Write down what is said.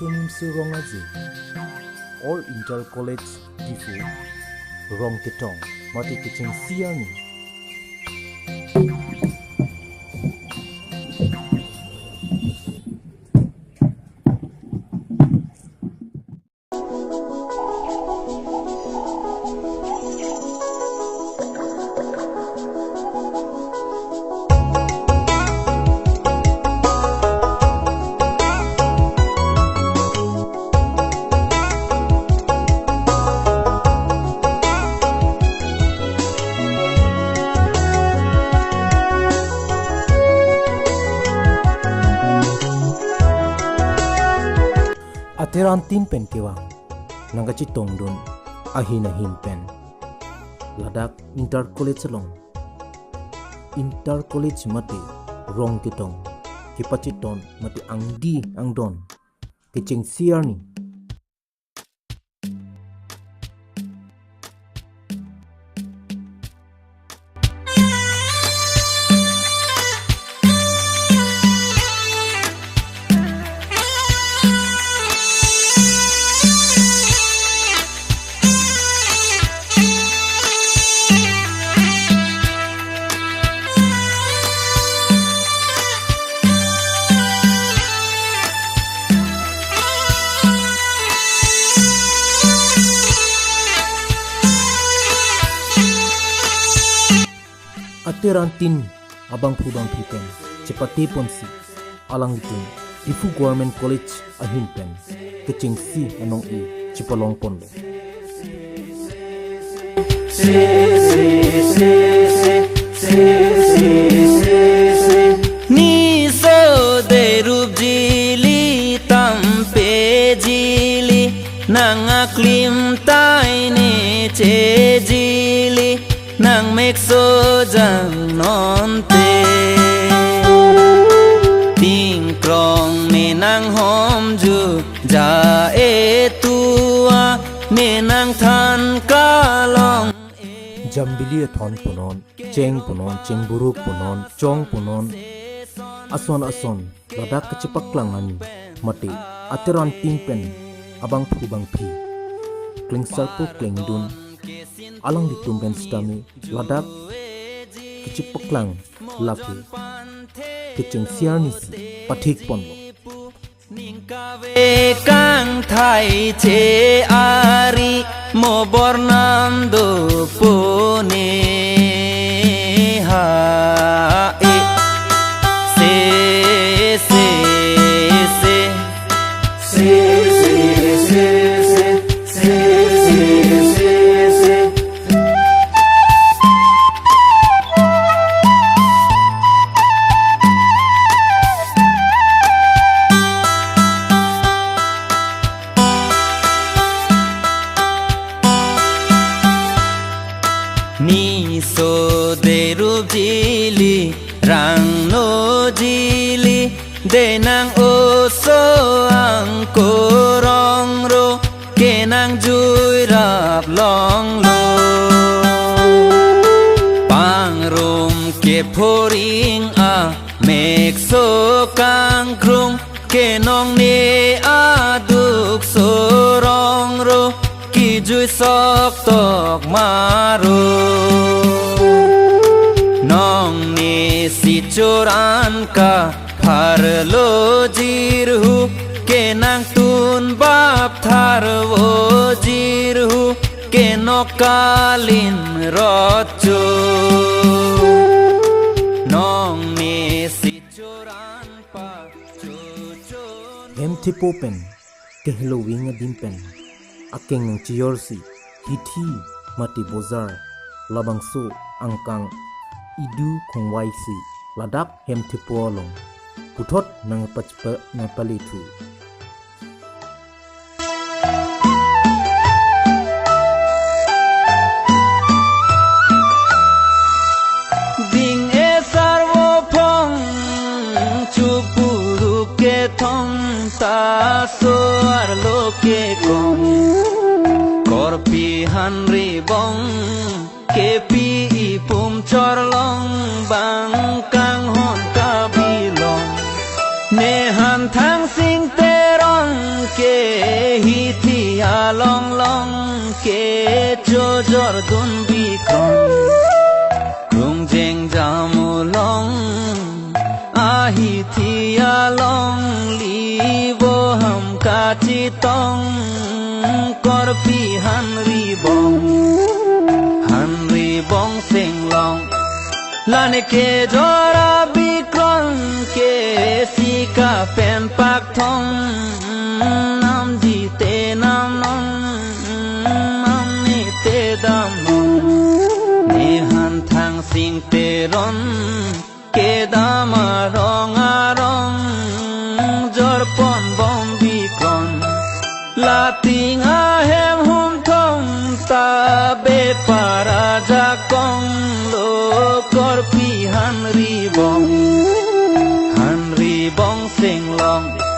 sunim su rong aji all inter college difu rong ketong mati kicing siani ateran tin pen kewa nangachi tongdun ahin pen Ladakh inter college long inter college mati rong kitong kipachiton mati angdi angdon kicing siarni ateran tin abang phubang phipen chepati ponsi alang itun difu government college ahin pen kicing si anong I chipalong ponlo ni so de rup jili tampe jili nang aklim tai ne che jili nang mekso jang nonte ting krong me nang hom ju ja e tua me nang than kalong jambili thon punon chengburu punon chong punon ason Ladakh kachipaklangan mati ateran tin pen abang phubang phi klingsarpu klingdun alang di tumben stami Ladakh kicipaklang laki kicing siarni pathik ponlo ningkawe kang thai che ari mo bornam do pone ha e se se se se se se se ni so de rup jili rang no jili de nang o so ang ko rong ro ke nang jui rap long lo pang rum ke phoring a mek so kang krung ke nong ne a duk so rong ro ki jui sok tok maru nong ni si choran ka phar lo jirhu ke nang tun bap thar wo jirhu ke nokalin rocho nong ni si choran pa cho hem tipo pen ke halloween din pen akeng ng chiyorsi hithi mati bozar labangso angkang idu khongwai si Ladakh hem tipo long puthot nang pachpa na palitu ding e sarvo phong chupuru ke thong ta so ar lo ke kong korpi hanri bong ke pi pum chor long bang kang hon ka bilong ne han thang sing te rong long long ke cho jor dun bi kon rung jeng jamu long ahi thia long li vô ham ka chi tong kor pi han ri bong sing long lane ke jora bi kon ke si ka pen pak thong nam ji te nam nong nam ni te dam nong ne han thang sing te ron ke dama rong arong jor pon bom bi kon la ting a hem hum thong ta be para ja kong lo kor pi han ri bong sing long